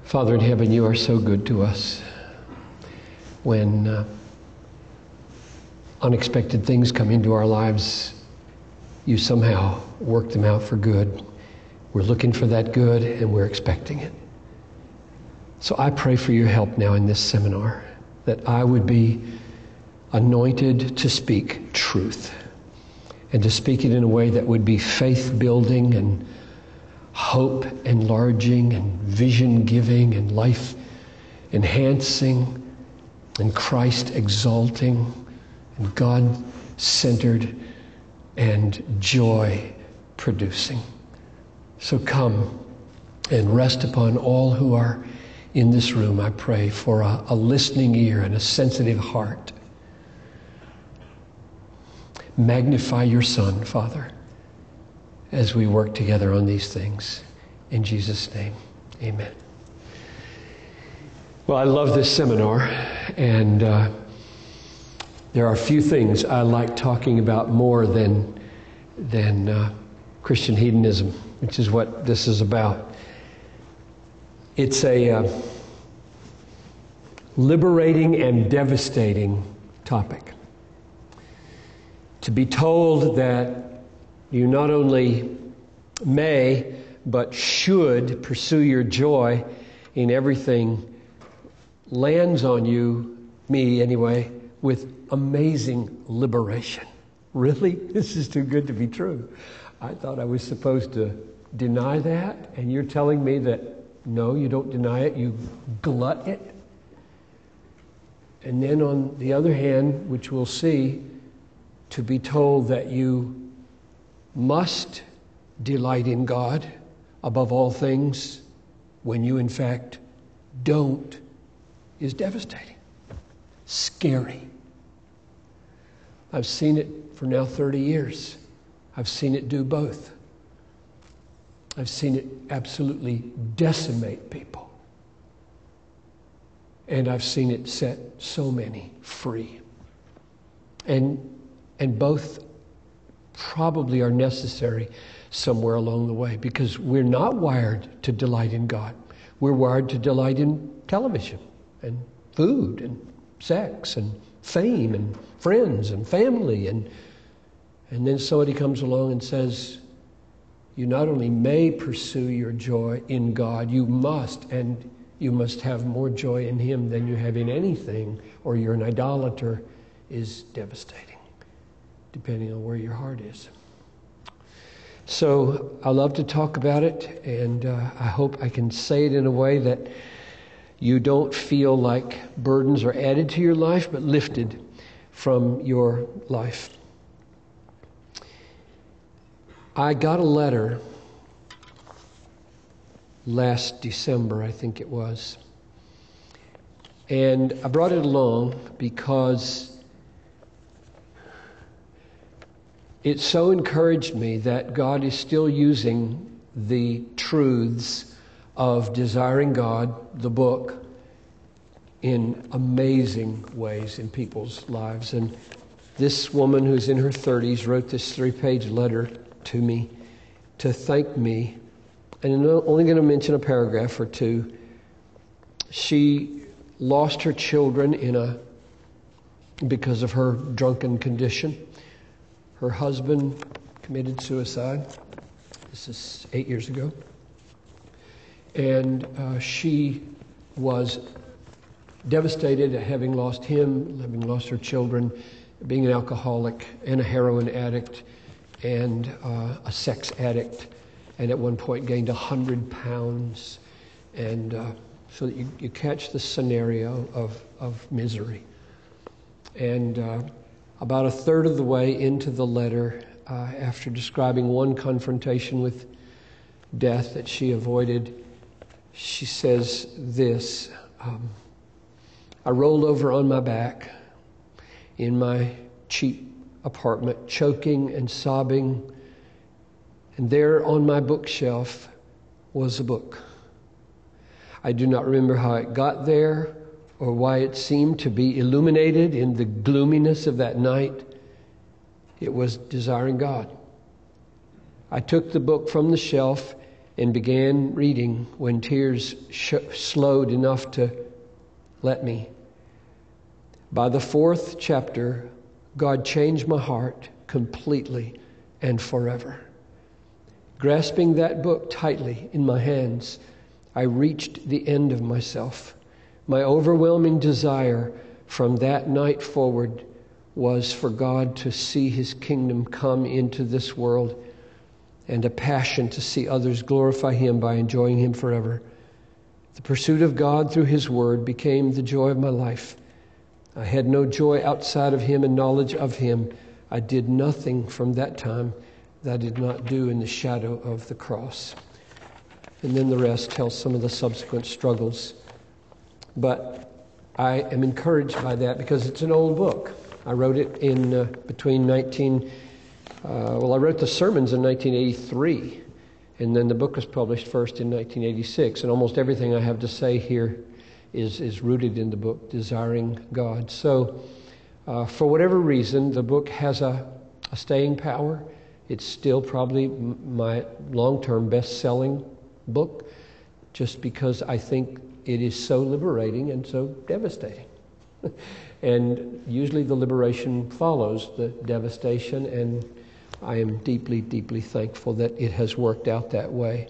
Father in heaven, you are so good to us. When unexpected things come into our lives, you somehow work them out for good. We're looking for that good and we're expecting it. So I pray for your help now in this seminar, that I would be anointed to speak truth and to speak it in a way that would be faith-building and hope-enlarging and vision-giving and life-enhancing and Christ-exalting and God-centered and joy-producing. So come and rest upon all who are in this room, I pray, for a listening ear and a sensitive heart. Magnify your Son, Father, as we work together on these things. In Jesus' name, amen. Well, I love this seminar, and there are a few things I like talking about more than Christian hedonism, which is what this is about. It's a liberating and devastating topic. To be told that you not only may, but should pursue your joy in everything lands on you, me anyway, with amazing liberation. Really? This is too good to be true. I thought I was supposed to deny that, and you're telling me that no, you don't deny it, you glut it. And then on the other hand, which we'll see, to be told that you must delight in God above all things when you in fact don't is devastating, scary. I've seen it for now 30 years. I've seen it do both. I've seen it absolutely decimate people. And I've seen it set so many free. And both probably are necessary somewhere along the way, because we're not wired to delight in God. We're wired to delight in television and food and sex and fame and friends and family. And then somebody comes along and says, you not only may pursue your joy in God, you must, and you must have more joy in Him than you have in anything, or you're an idolater, is devastating, depending on where your heart is. So I love to talk about it, and I hope I can say it in a way that you don't feel like burdens are added to your life, but lifted from your life. I got a letter last December, I think it was, and I brought it along because it so encouraged me that God is still using the truths of Desiring God, the book, in amazing ways in people's lives. And this woman who's in her 30s wrote this 3-page letter to me to thank me. And I'm only going to mention a paragraph or two. She lost her children because of her drunken condition. Her husband committed suicide. This is 8 years ago. And she was devastated at having lost him, having lost her children, being an alcoholic and a heroin addict and a sex addict, and at one point gained 100 pounds. And so that you catch the scenario of misery. And about a third of the way into the letter, after describing one confrontation with death that she avoided, she says this, I rolled over on my back in my cheap apartment, choking and sobbing, and there on my bookshelf was a book. I do not remember how it got there or why it seemed to be illuminated in the gloominess of that night. It was Desiring God. I took the book from the shelf and began reading when tears slowed enough to let me. By the 4th chapter, God changed my heart completely and forever. Grasping that book tightly in my hands, I reached the end of myself. My overwhelming desire from that night forward was for God to see His kingdom come into this world, and a passion to see others glorify Him by enjoying Him forever. The pursuit of God through His Word became the joy of my life. I had no joy outside of Him and knowledge of Him. I did nothing from that time that I did not do in the shadow of the cross. And then the rest tells some of the subsequent struggles. But I am encouraged by that because it's an old book. I wrote it in I wrote the sermons in 1983, and then the book was published first in 1986. And almost everything I have to say here is rooted in the book, Desiring God. So for whatever reason, the book has a staying power. It's still probably my long-term best-selling book, just because I think it is so liberating and so devastating. And usually the liberation follows the devastation, and I am deeply, deeply thankful that it has worked out that way.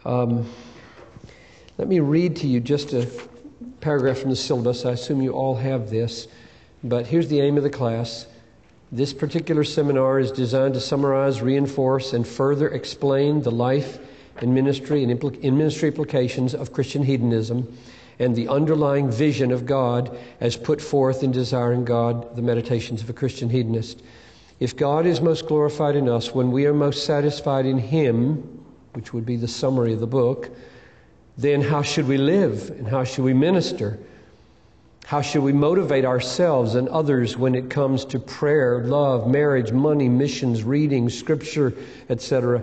Let me read to you just a paragraph from the syllabus. I assume you all have this, but here's the aim of the class. This particular seminar is designed to summarize, reinforce, and further explain the life and ministry and ministry implications of Christian hedonism and the underlying vision of God as put forth in Desiring God, the Meditations of a Christian Hedonist. If God is most glorified in us when we are most satisfied in Him, which would be the summary of the book, then how should we live and how should we minister? How should we motivate ourselves and others when it comes to prayer, love, marriage, money, missions, reading, Scripture, etc.?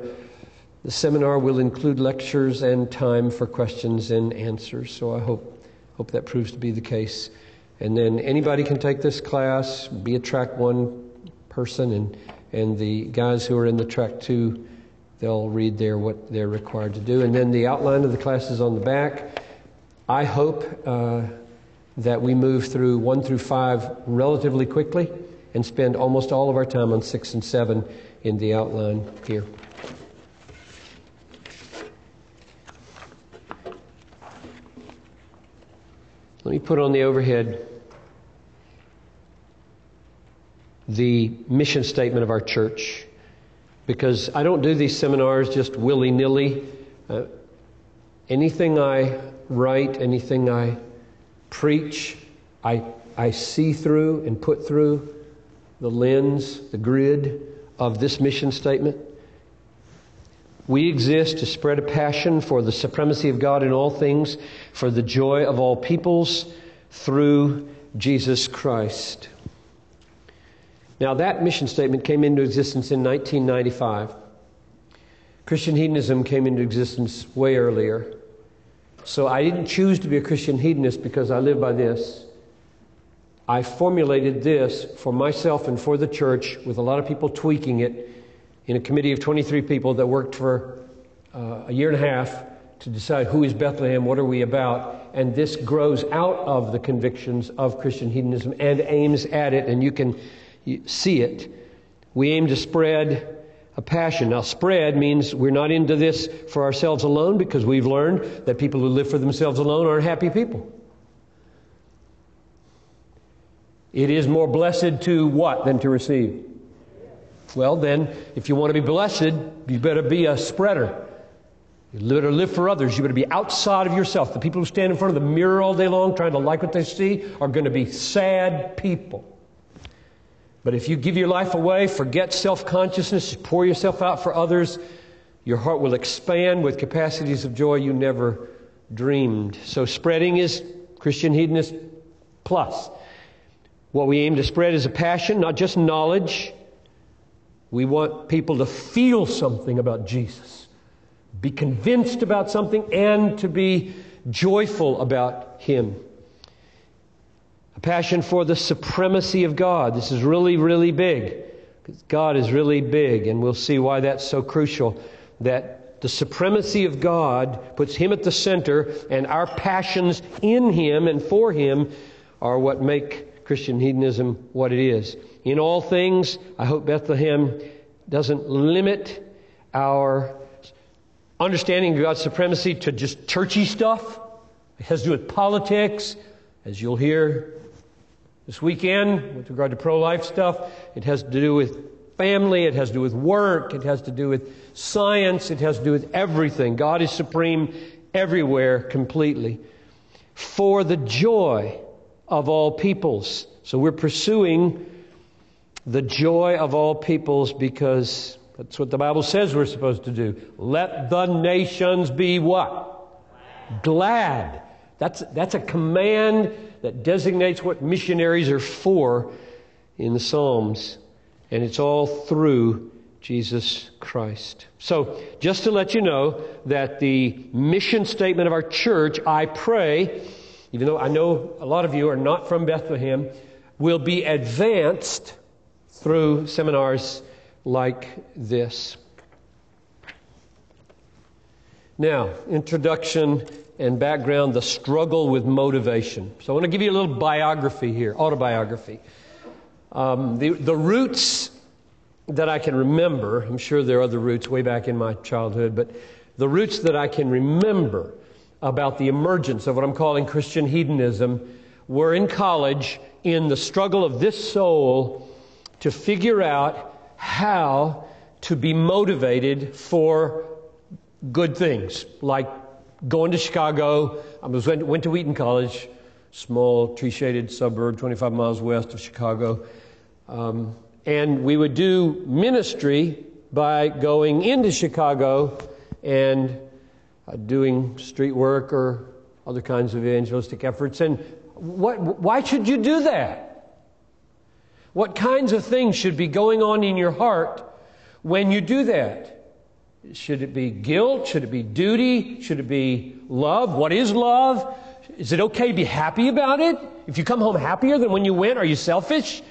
The seminar will include lectures and time for questions and answers. So I hope that proves to be the case. And then anybody can take this class, be a track 1 person, and the guys who are in the track 2, they'll read there what they're required to do. And then the outline of the class is on the back. I hope that we move through 1 through 5 relatively quickly and spend almost all of our time on 6 and 7 in the outline here. Let me put on the overhead the mission statement of our church, because I don't do these seminars just willy-nilly. Anything I write, anything I preach, I see through and put through the lens, the grid of this mission statement. We exist to spread a passion for the supremacy of God in all things, for the joy of all peoples, through Jesus Christ. Now, that mission statement came into existence in 1995. Christian hedonism came into existence way earlier. So I didn't choose to be a Christian hedonist because I live by this. I formulated this for myself and for the church, with a lot of people tweaking it, in a committee of 23 people that worked for a year and a half to decide who is Bethlehem, what are we about, and this grows out of the convictions of Christian hedonism and aims at it, and you can see it. We aim to spread a passion. Now, spread means we're not into this for ourselves alone, because we've learned that people who live for themselves alone aren't happy people. It is more blessed to what than to receive? Well, then, if you want to be blessed, you better be a spreader. You better live for others. You better be outside of yourself. The people who stand in front of the mirror all day long trying to like what they see are going to be sad people. But if you give your life away, forget self-consciousness, pour yourself out for others, your heart will expand with capacities of joy you never dreamed. So spreading is Christian hedonist plus. What we aim to spread is a passion, not just knowledge. We want people to feel something about Jesus, be convinced about something, and to be joyful about Him. A passion for the supremacy of God. This is really, really big. God is really big, and we'll see why that's so crucial. That the supremacy of God puts Him at the center, and our passions in Him and for Him are what make Christian hedonism what it is. In all things, I hope Bethlehem doesn't limit our understanding of God's supremacy to just churchy stuff. It has to do with politics, as you'll hear this weekend with regard to pro-life stuff. It has to do with family. It has to do with work. It has to do with science. It has to do with everything. God is supreme everywhere completely. For the joy of all peoples. So we're pursuing the joy of all peoples because that's what the Bible says we're supposed to do. Let the nations be what? Glad. That's a command that designates what missionaries are for in the Psalms. And it's all through Jesus Christ. So, just to let you know that the mission statement of our church, I pray, even though I know a lot of you are not from Bethlehem, will be advanced through seminars like this. Now, introduction and background, the struggle with motivation. So I want to give you a little biography here, autobiography. The roots that I can remember, I'm sure there are other roots way back in my childhood, but the roots that I can remember about the emergence of what I'm calling Christian hedonism were in college in the struggle of this soul to figure out how to be motivated for good things, like going to Chicago. I went to Wheaton College, small tree-shaded suburb 25 miles west of Chicago. And we would do ministry by going into Chicago and doing street work or other kinds of evangelistic efforts. And why should you do that? What kinds of things should be going on in your heart when you do that? Should it be guilt? Should it be duty? Should it be love? What is love? Is it okay to be happy about it? If you come home happier than when you went, are you selfish?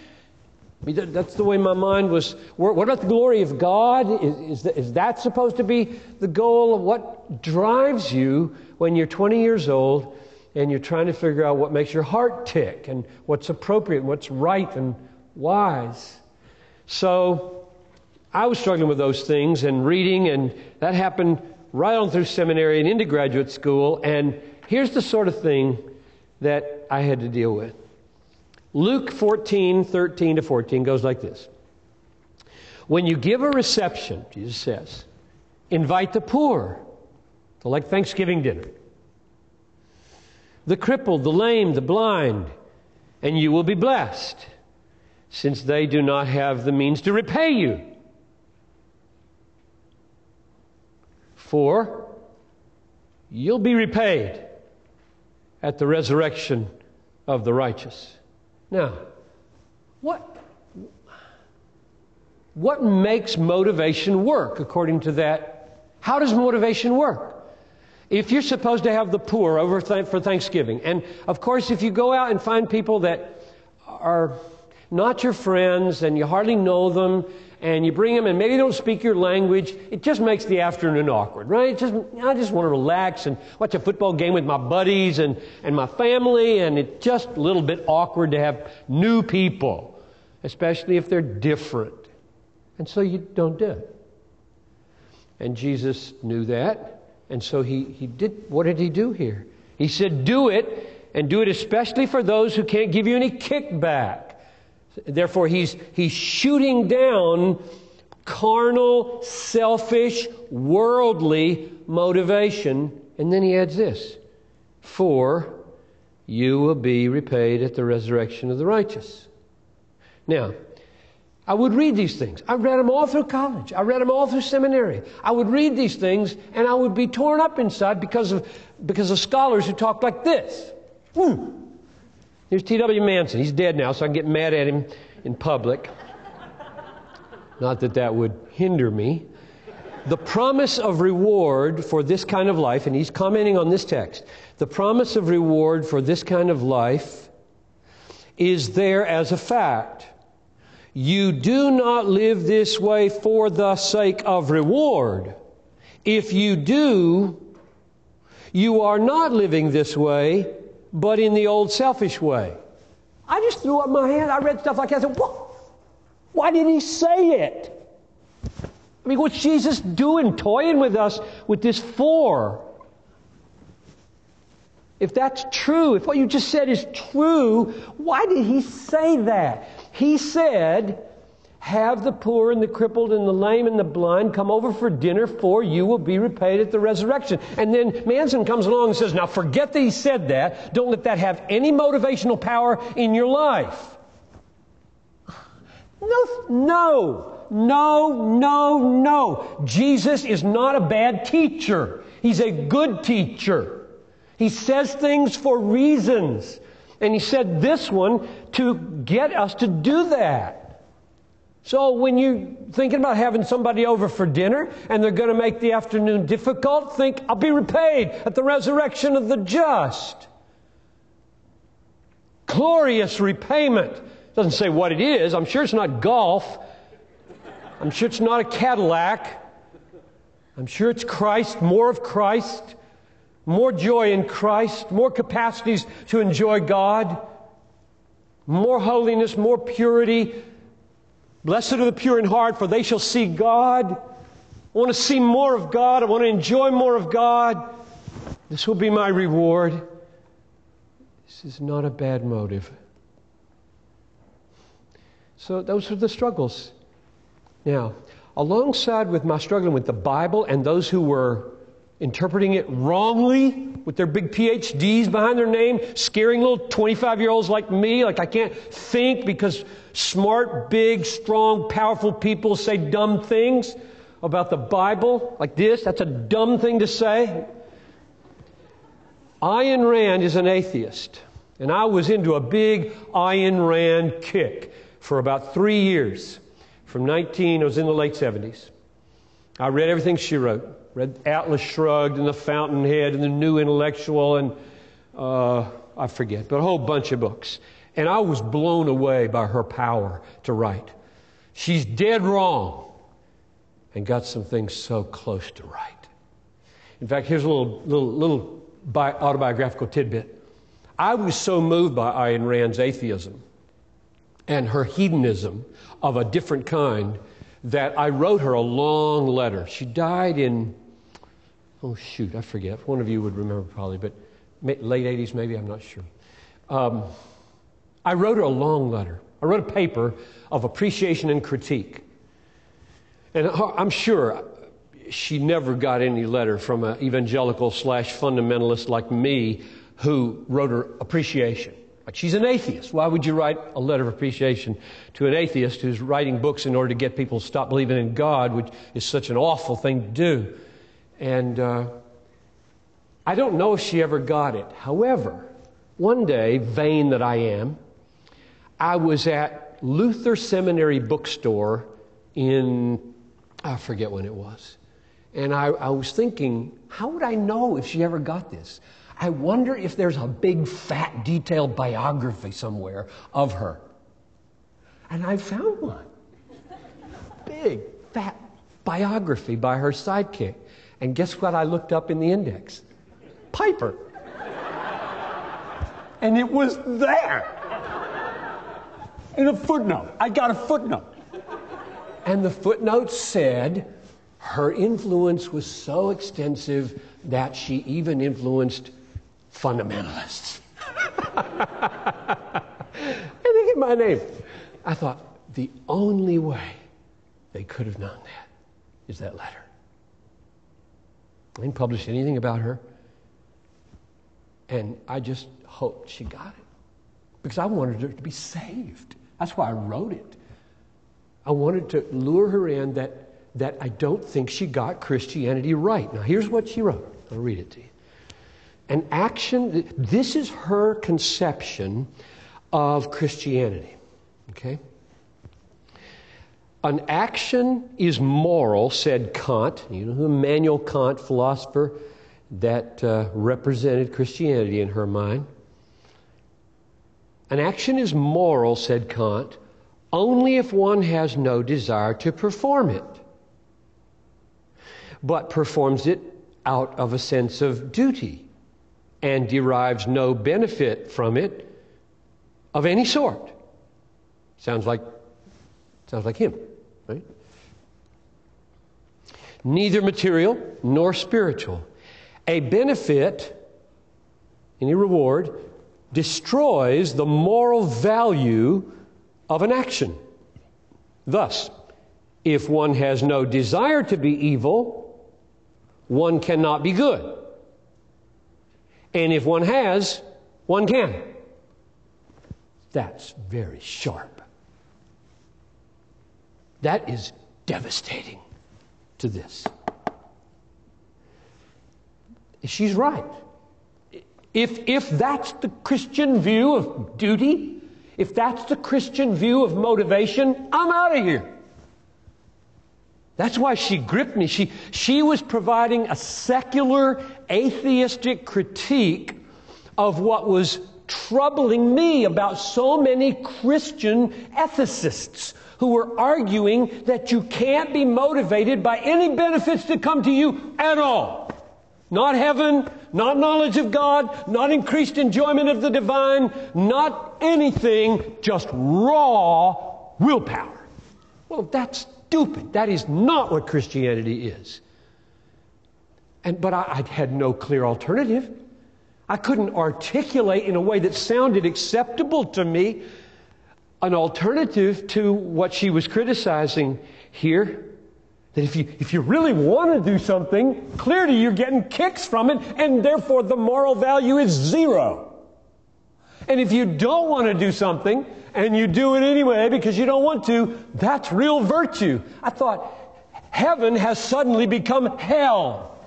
I mean, that's the way my mind was. What about the glory of God? Is that supposed to be the goal of what drives you when you're 20 years old and you're trying to figure out what makes your heart tick and what's appropriate, and what's right and wise? So I was struggling with those things and reading, and that happened right on through seminary and into graduate school. And here's the sort of thing that I had to deal with. Luke 14:13-14 goes like this. When you give a reception, Jesus says, invite the poor to like Thanksgiving dinner, the crippled, the lame, the blind, and you will be blessed, since they do not have the means to repay you. For you'll be repaid at the resurrection of the righteous. Now, what makes motivation work according to that? How does motivation work? If you're supposed to have the poor over for Thanksgiving, and of course if you go out and find people that are not your friends and you hardly know them, and you bring them and maybe they don't speak your language, it just makes the afternoon awkward, right? I just want to relax and watch a football game with my buddies and my family, and it's just a little bit awkward to have new people, especially if they're different. And so you don't do it. And Jesus knew that, and so he did. What did he do here? He said, do it, and do it especially for those who can't give you any kickback. Therefore, he's shooting down carnal, selfish, worldly motivation. And then he adds this, for you will be repaid at the resurrection of the righteous. Now, I would read these things. I read them all through college. I read them all through seminary. I would read these things, and I would be torn up inside because of scholars who talked like this. Here's T.W. Manson. He's dead now, so I can get mad at him in public. Not that that would hinder me. The promise of reward for this kind of life, and he's commenting on this text, the promise of reward for this kind of life is there as a fact. You do not live this way for the sake of reward. If you do, you are not living this way, but in the old selfish way. I just threw up my hand. I read stuff like that. I said, what? Why did he say it? I mean, what's Jesus doing, toying with us with this for? If that's true, if what you just said is true, why did he say that? He said, have the poor and the crippled and the lame and the blind come over for dinner, for you will be repaid at the resurrection. And then Manson comes along and says, now forget that he said that. Don't let that have any motivational power in your life. No. Jesus is not a bad teacher. He's a good teacher. He says things for reasons. And he said this one to get us to do that. So when you're thinking about having somebody over for dinner and they're going to make the afternoon difficult, think, I'll be repaid at the resurrection of the just. Glorious repayment. Doesn't say what it is. I'm sure it's not golf. I'm sure it's not a Cadillac. I'm sure it's Christ, more of Christ, more joy in Christ, more capacities to enjoy God, more holiness, more purity. Blessed are the pure in heart, for they shall see God. I want to see more of God. I want to enjoy more of God. This will be my reward. This is not a bad motive. So those are the struggles. Now, alongside with my struggling with the Bible and those who were interpreting it wrongly with their big PhDs behind their name, scaring little 25-year-olds like me, like I can't think because smart, big, strong, powerful people say dumb things about the Bible like this. That's a dumb thing to say. Ayn Rand is an atheist, and I was into a big Ayn Rand kick for about 3 years. I was in the late 70s. I read everything she wrote. Read Atlas Shrugged and The Fountainhead and The New Intellectual and I forget, but a whole bunch of books. And I was blown away by her power to write. She's dead wrong and got some things so close to right. In fact, here's a little autobiographical tidbit. I was so moved by Ayn Rand's atheism and her hedonism of a different kind that I wrote her a long letter. She died in, I forget. One of you would remember probably, but late 80s maybe, I'm not sure. I wrote her a long letter. I wrote a paper of appreciation and critique. And I'm sure she never got any letter from an evangelical / fundamentalist like me who wrote her appreciation. Like, she's an atheist. Why would you write a letter of appreciation to an atheist who's writing books in order to get people to stop believing in God, which is such an awful thing to do? And I don't know if she ever got it. However, one day, vain that I am, I was at Luther Seminary Bookstore in, I forget when it was. And I was thinking, how would I know if she ever got this? I wonder if there's a big, fat, detailed biography somewhere of her. And I found one. Big, fat biography by her sidekick. And guess what I looked up in the index? Piper. And it was there. In a footnote. I got a footnote. And the footnote said her influence was so extensive that she even influenced fundamentalists. And they get my name. I thought, the only way they could have known that is that letter. I didn't publish anything about her. And I just hoped she got it. Because I wanted her to be saved. That's why I wrote it. I wanted to lure her in that I don't think she got Christianity right. Now, here's what she wrote. I'll read it to you. An action, this is her conception of Christianity. Okay? An action is moral, said Kant. You know, Immanuel Kant, philosopher, that represented Christianity in her mind. An action is moral, said Kant, only if one has no desire to perform it. but performs it out of a sense of duty and derives no benefit from it of any sort. Sounds like him, right? Neither material nor spiritual. A benefit, any reward, destroys the moral value of an action. Thus, if one has no desire to be evil, one cannot be good. And if one has, one can. That's very sharp. That is devastating to this. She's right. If that's the Christian view of duty, if that's the Christian view of motivation, I'm out of here. That's why she gripped me. She was providing a secular, atheistic critique of what was troubling me about so many Christian ethicists who were arguing that you can't be motivated by any benefits that come to you at all. Not heaven, not knowledge of God, not increased enjoyment of the divine, not anything, just raw willpower. Well, that's stupid. That is not what Christianity is. But I had no clear alternative. I couldn't articulate in a way that sounded acceptable to me an alternative to what she was criticizing here. That if you really want to do something, clearly you're getting kicks from it, and therefore the moral value is zero. And if you don't want to do something, and you do it anyway because you don't want to, that's real virtue. I thought, heaven has suddenly become hell.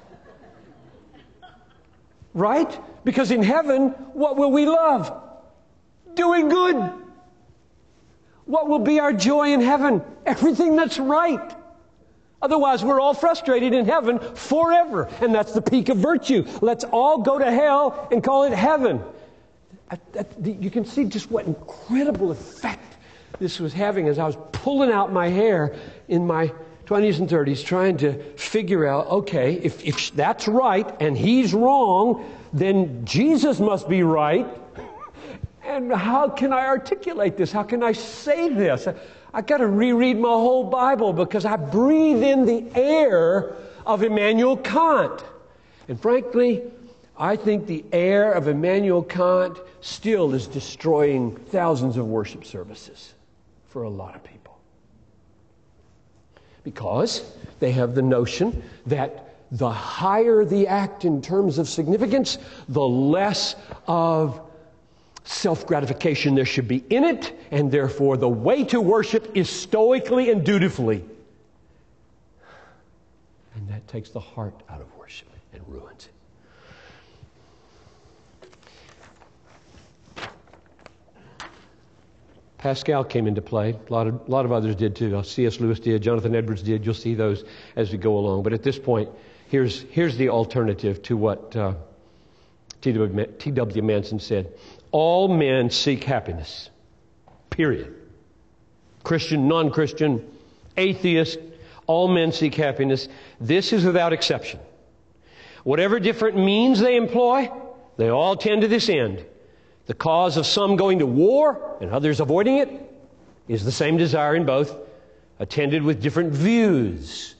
Right? Because in heaven, what will we love? Doing good. What will be our joy in heaven? Everything that's right. Otherwise, we're all frustrated in heaven forever. And that's the peak of virtue. Let's all go to hell and call it heaven. You can see just what incredible effect this was having as I was pulling out my hair in my 20s and 30s, trying to figure out, okay, if that's right and he's wrong, then Jesus must be right. And how can I articulate this? How can I say this? I've got to reread my whole Bible because I breathe in the air of Immanuel Kant. And frankly, I think the air of Immanuel Kant still is destroying thousands of worship services for a lot of people. Because they have the notion that the higher the act in terms of significance, the less of self-gratification there should be in it, and therefore the way to worship is stoically and dutifully. And that takes the heart out of worship and ruins it. Pascal came into play. A lot of others did too. C.S. Lewis did. Jonathan Edwards did. You'll see those as we go along. But at this point, here's the alternative to what T.W. Manson said. All men seek happiness. Period. Christian, non-Christian, atheist, all men seek happiness. This is without exception. Whatever different means they employ, they all tend to this end. The cause of some going to war and others avoiding it is the same desire in both, attended with different views.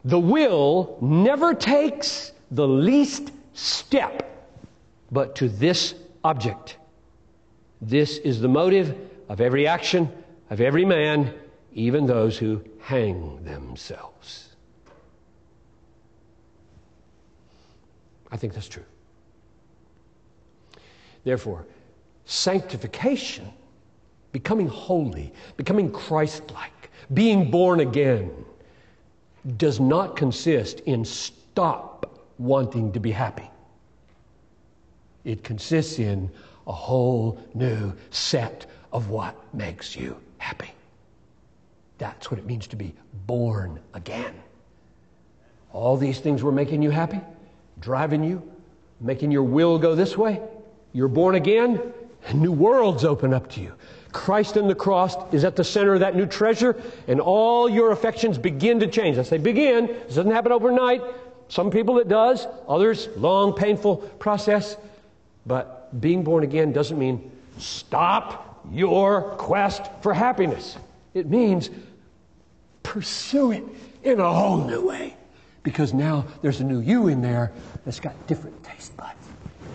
The will never takes the least step but to this object. This is the motive of every action of every man, even those who hang themselves. I think that's true. Therefore, sanctification, becoming holy, becoming Christ-like, being born again, does not consist in stop wanting to be happy. It consists in a whole new set of what makes you happy. That's what it means to be born again. All these things were making you happy, driving you, making your will go this way. You're born again, and new worlds open up to you. Christ and the cross is at the center of that new treasure, and all your affections begin to change. I say begin. This doesn't happen overnight. Some people it does. Others, long, painful process. But being born again doesn't mean stop your quest for happiness. It means pursue it in a whole new way. Because now there's a new you in there that's got different taste buds.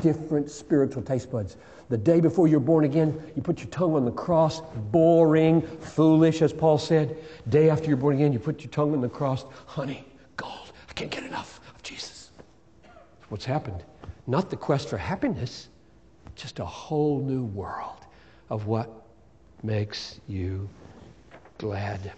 Different spiritual taste buds. The day before you're born again, you put your tongue on the cross, boring, foolish, as Paul said. Day after you're born again, you put your tongue on the cross, honey, gold, I can't get enough of Jesus. What's happened? Not the quest for happiness, just a whole new world of what makes you glad.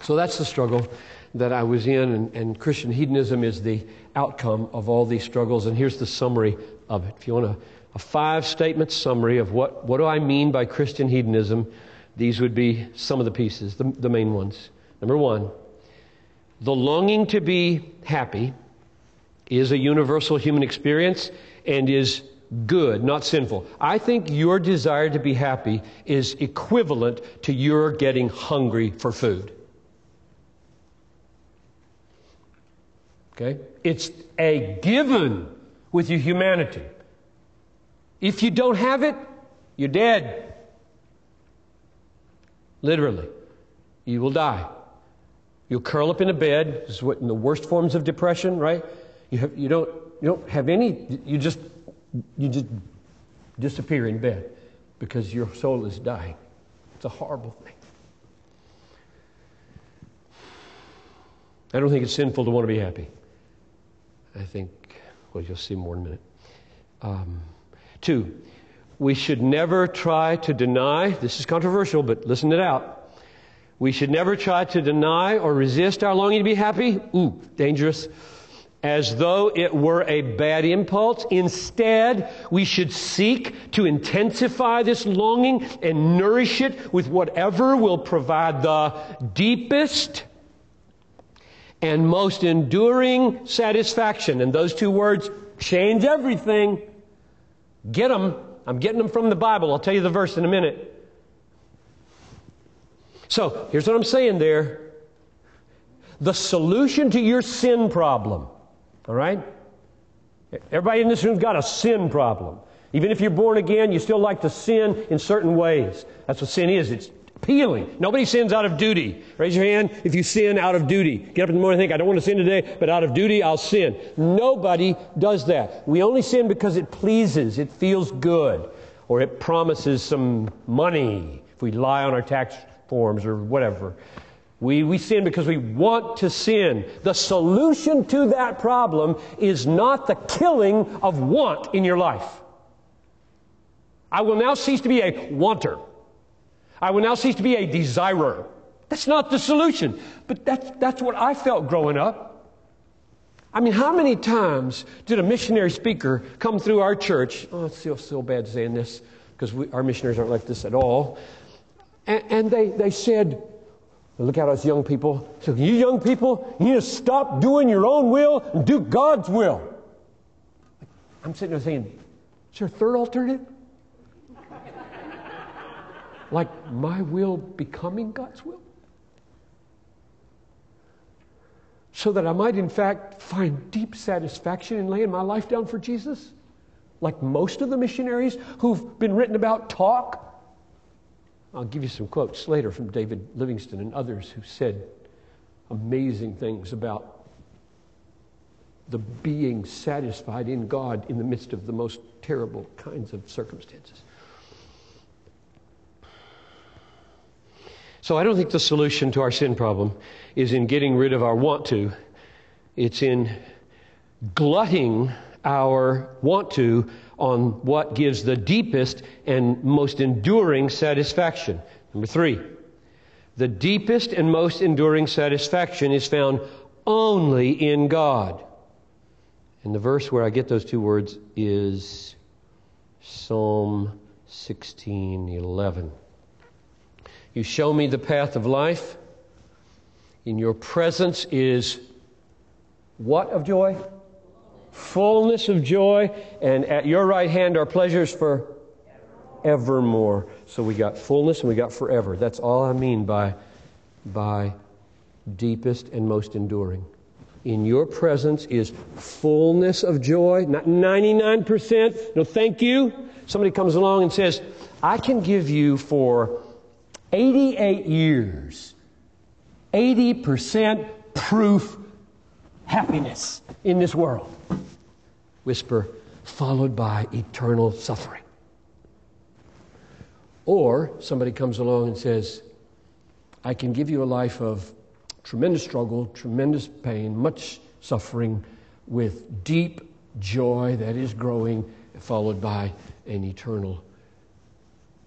So that's the struggle that I was in, and Christian hedonism is the outcome of all these struggles. And here's the summary of it. If you want a 5-statement summary of what do I mean by Christian hedonism, these would be some of the pieces, the main ones. Number 1, the longing to be happy is a universal human experience and is good, not sinful. I think your desire to be happy is equivalent to your getting hungry for food. Okay? It's a given with your humanity. If you don't have it, you're dead. Literally. You will die. You'll curl up in a bed. This is what in the worst forms of depression, right? You don't have any, you just disappear in bed because your soul is dying. It's a horrible thing. I don't think it's sinful to want to be happy. I think, well, you'll see more in a minute. 2, we should never try to deny, this is controversial, but listen it out. We should never try to deny or resist our longing to be happy. Ooh, dangerous. As though it were a bad impulse. Instead, we should seek to intensify this longing and nourish it with whatever will provide the deepest and most enduring satisfaction. And those 2 words change everything. Get them. I'm getting them from the Bible. I'll tell you the verse in a minute. So, here's what I'm saying there. The solution to your sin problem, all right? Everybody in this room's got a sin problem. Even if you're born again, you still like to sin in certain ways. That's what sin is. It's appealing. Nobody sins out of duty. Raise your hand if you sin out of duty. Get up in the morning and think, I don't want to sin today, but out of duty, I'll sin. Nobody does that. We only sin because it pleases, it feels good, or it promises some money if we lie on our tax forms or whatever. We sin because we want to sin. The solution to that problem is not the killing of want in your life. I will now cease to be a wanter. I will now cease to be a desirer. That's not the solution. But that's what I felt growing up. I mean, how many times did a missionary speaker come through our church? Oh, it's so bad saying this because our missionaries aren't like this at all. And they said, look at us young people. So you young people, you need to stop doing your own will and do God's will. I'm sitting there saying, is there a third alternative? Like my will becoming God's will? So that I might in fact find deep satisfaction in laying my life down for Jesus? Like most of the missionaries who've been written about talk? I'll give you some quotes later from David Livingstone and others who said amazing things about the being satisfied in God in the midst of the most terrible kinds of circumstances. So I don't think the solution to our sin problem is in getting rid of our want to. It's in glutting our want to on what gives the deepest and most enduring satisfaction. Number 3, the deepest and most enduring satisfaction is found only in God. And the verse where I get those 2 words is Psalm 16:11. You show me the path of life. In your presence is what of joy? Fullness of joy. And at your right hand are pleasures for evermore. So we got fullness and we got forever. That's all I mean by deepest and most enduring. In your presence is fullness of joy, not 99%. No, thank you. Somebody comes along and says, I can give you for 88 years, 80% proof happiness in this world. Whisper, followed by eternal suffering. Or somebody comes along and says, I can give you a life of tremendous struggle, tremendous pain, much suffering, with deep joy that is growing, followed by an eternal,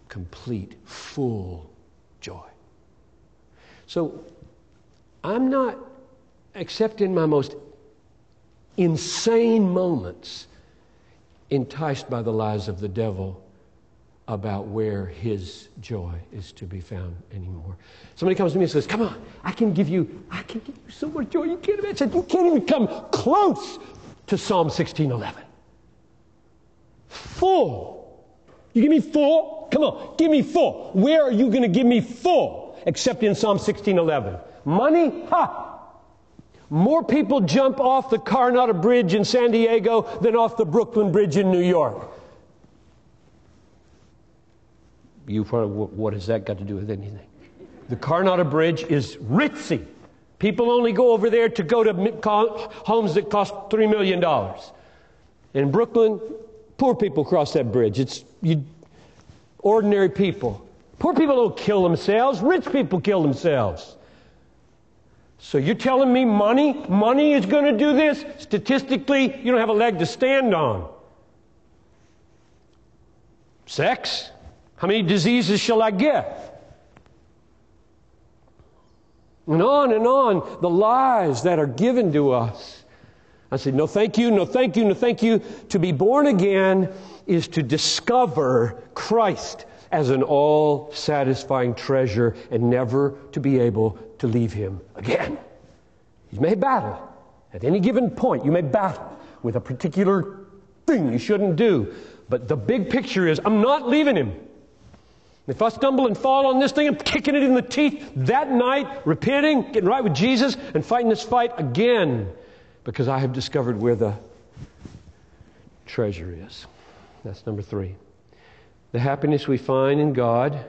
complete, full joy. So I'm not, except in my most insane moments, enticed by the lies of the devil about where his joy is to be found anymore. Somebody comes to me and says, come on, I can give you so much joy you can't imagine. You can't even come close to Psalm 16:11. Full. You give me full? Come on, give me full. Where are you going to give me full except in Psalm 16:11? Money? Ha! More people jump off the Coronado Bridge in San Diego than off the Brooklyn Bridge in New York. You probably, what has that got to do with anything? The Coronado Bridge is ritzy. People only go over there to go to homes that cost $3 million. In Brooklyn, poor people cross that bridge. It's ordinary people. Poor people don't kill themselves. Rich people kill themselves. So you're telling me money is going to do this? Statistically, you don't have a leg to stand on. Sex? How many diseases shall I get? And on, the lies that are given to us. I said, no thank you, no thank you, no thank you. To be born again is to discover Christ as an all-satisfying treasure and never to be able to leave Him again. You may battle. At any given point, you may battle with a particular thing you shouldn't do. But the big picture is, I'm not leaving Him. If I stumble and fall on this thing, I'm kicking it in the teeth that night, repenting, getting right with Jesus, and fighting this fight again because I have discovered where the treasure is. That's number 3. The happiness we find in God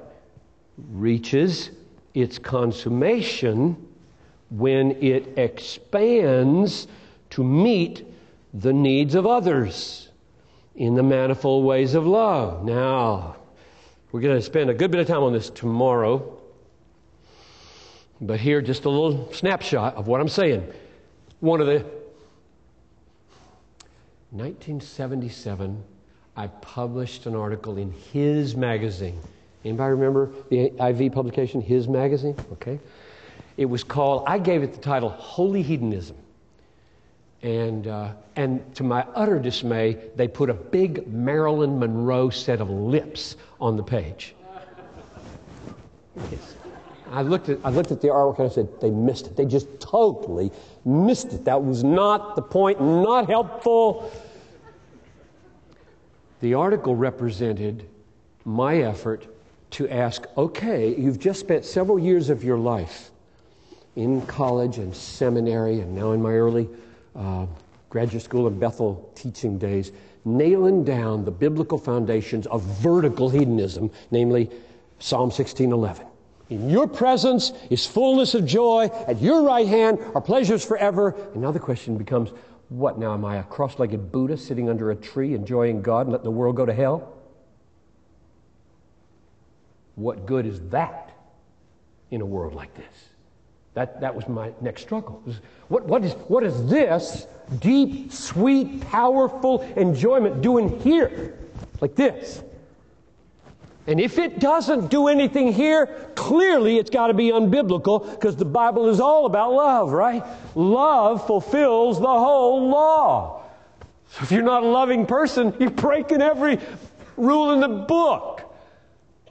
reaches its consummation when it expands to meet the needs of others in the manifold ways of love. Now, we're going to spend a good bit of time on this tomorrow. But here, just a little snapshot of what I'm saying. 1977, I published an article in His Magazine. Anybody remember the IV publication, His Magazine? Okay. It was called, I gave it the title, Holy Hedonism. And to my utter dismay, they put a big Marilyn Monroe set of lips on the page. Yes. I looked at the artwork and I said, they missed it. They just totally missed it. That was not the point, not helpful. The article represented my effort to ask, okay, you've just spent several years of your life in college and seminary and now in my early graduate school in Bethel teaching days, nailing down the biblical foundations of vertical hedonism, namely Psalm 16:11. In your presence is fullness of joy. At your right hand are pleasures forever. And now the question becomes, what now? Am I a cross-legged Buddha sitting under a tree enjoying God and letting the world go to hell? What good is that in a world like this? That was my next struggle. What is this deep, sweet, powerful enjoyment doing here? Like this. And if it doesn't do anything here, clearly it's got to be unbiblical because the Bible is all about love, right? Love fulfills the whole law. So if you're not a loving person, you're breaking every rule in the book.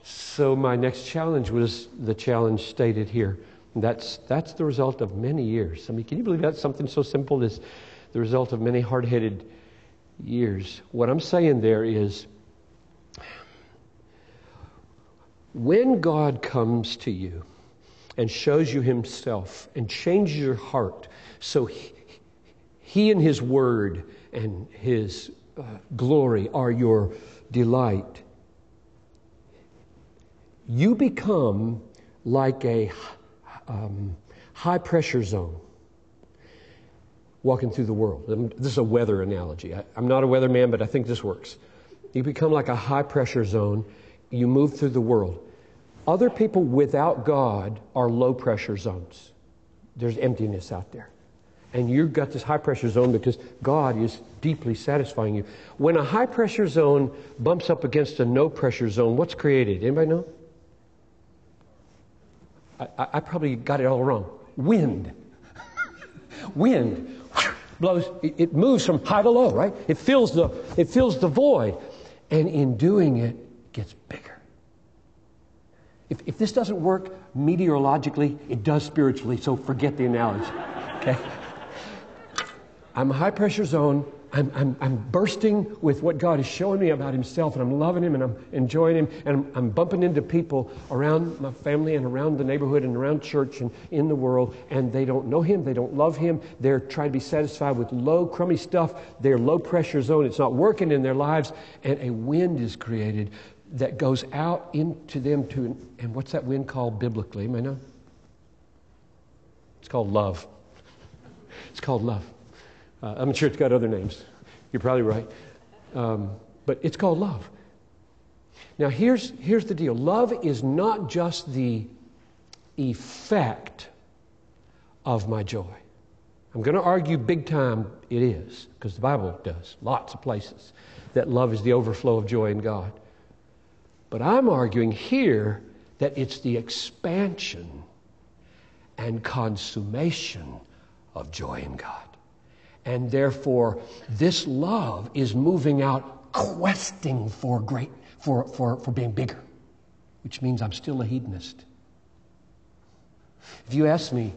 So my next challenge was the challenge stated here. That's the result of many years. I mean, can you believe that's something so simple as the result of many hard-headed years? What I'm saying there is When God comes to you and shows you himself and changes your heart so he and his word and his glory are your delight, you become like a high-pressure zone walking through the world. This is a weather analogy. I'm not a weatherman, but I think this works. You become like a high-pressure zone. You move through the world. Other people without God are low-pressure zones. There's emptiness out there. And you've got this high-pressure zone because God is deeply satisfying you. When a high-pressure zone bumps up against a no-pressure zone, what's created? Anybody know? I probably got it all wrong. Wind. Wind blows. It moves from high to low, right? It fills the void. And in doing it, it gets bigger. If this doesn't work meteorologically, it does spiritually, so forget the analogy. Okay? I'm a high-pressure zone. I'm bursting with what God is showing me about himself, and I'm loving him, and I'm enjoying him, and I'm bumping into people around my family and around the neighborhood and around church and in the world, and they don't know him, they don't love him, they're trying to be satisfied with low, crummy stuff, their low-pressure zone, it's not working in their lives, and a wind is created that goes out into them and what's that wind called biblically? Am I know? It's called love. It's called love. I'm sure it's got other names. You're probably right. But it's called love. Now here's the deal. Love is not just the effect of my joy. I'm going to argue big time it is, because the Bible does, lots of places, that love is the overflow of joy in God. But I'm arguing here that it's the expansion and consummation of joy in God. And therefore, this love is moving out, questing for being bigger, which means I'm still a hedonist. If you ask me,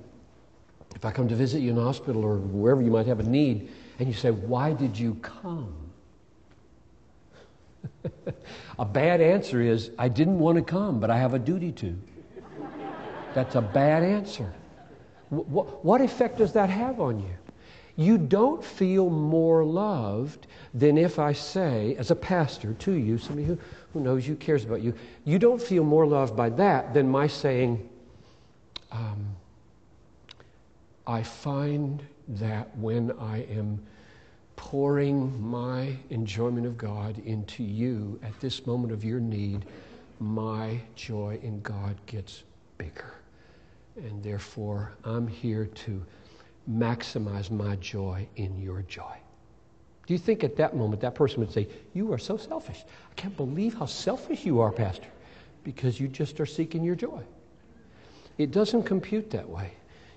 if I come to visit you in the hospital or wherever you might have a need, and you say, why did you come? A bad answer is, I didn't want to come, but I have a duty to. That's a bad answer. What effect does that have on you? You don't feel more loved than if I say, as a pastor to you, somebody who knows you, cares about you, you don't feel more loved by that than my saying, I find that when I am pouring my enjoyment of God into you at this moment of your need, my joy in God gets bigger. And therefore, I'm here to maximize my joy in your joy. Do you think at that moment that person would say, you are so selfish. I can't believe how selfish you are, Pastor, because you just are seeking your joy. It doesn't compute that way.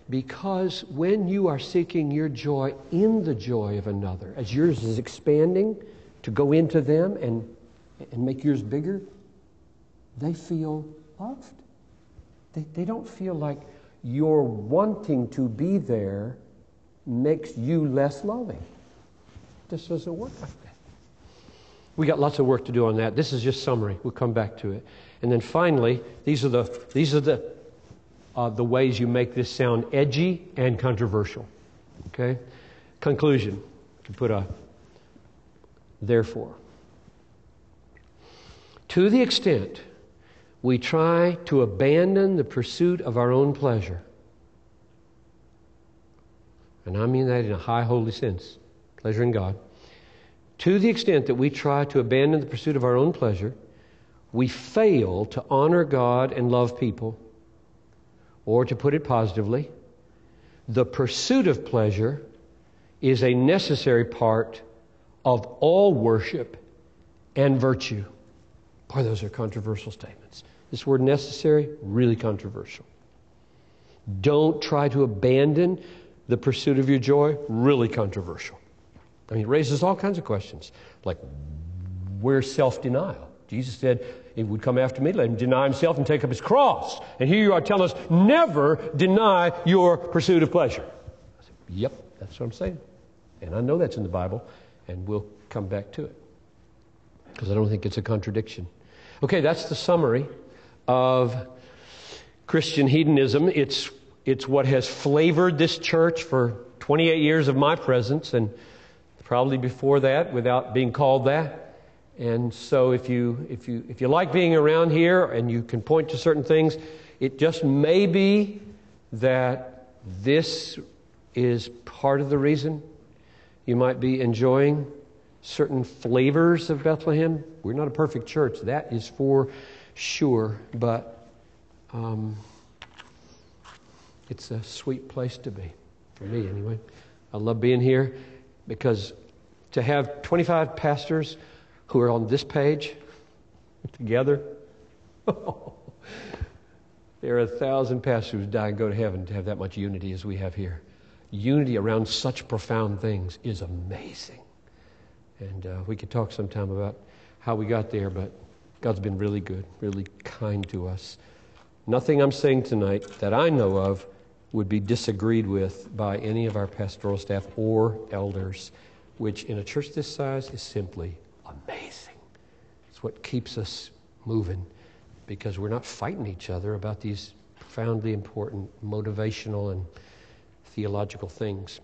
Because when you are seeking your joy in the joy of another, as yours is expanding to go into them and make yours bigger, they feel loved. They don't feel like your wanting to be there makes you less loving. This doesn't work like that. We got lots of work to do on that. This is just summary. We'll come back to it. And then finally, these are the ways you make this sound edgy and controversial. Okay? Conclusion. You can put a therefore. To the extent we try to abandon the pursuit of our own pleasure, and I mean that in a high holy sense, pleasure in God. To the extent that we try to abandon the pursuit of our own pleasure, we fail to honor God and love people. Or to put it positively, the pursuit of pleasure is a necessary part of all worship and virtue. Boy, those are controversial statements. This word necessary, really controversial. Don't try to abandon the pursuit of your joy, really controversial. I mean, it raises all kinds of questions. Like, where's self-denial? Jesus said, he would come after me, let him deny himself and take up his cross. And here you are telling us, never deny your pursuit of pleasure. I said, yep, that's what I'm saying. And I know that's in the Bible, and we'll come back to it. Because I don't think it's a contradiction. Okay, that's the summary. of Christian hedonism. It's what has flavored this church for 28 years of my presence, and probably before that without being called that. And so if you like being around here and you can point to certain things, it just may be that this is part of the reason you might be enjoying certain flavors of Bethlehem. We're not a perfect church, that is for sure, but it's a sweet place to be, for me anyway. I love being here because to have 25 pastors who are on this page together, there are 1,000 pastors who die and go to heaven to have that much unity as we have here. Unity around such profound things is amazing. And we could talk sometime about how we got there, but God's been really good, really kind to us. Nothing I'm saying tonight that I know of would be disagreed with by any of our pastoral staff or elders, which in a church this size is simply amazing. It's what keeps us moving, because we're not fighting each other about these profoundly important motivational and theological things.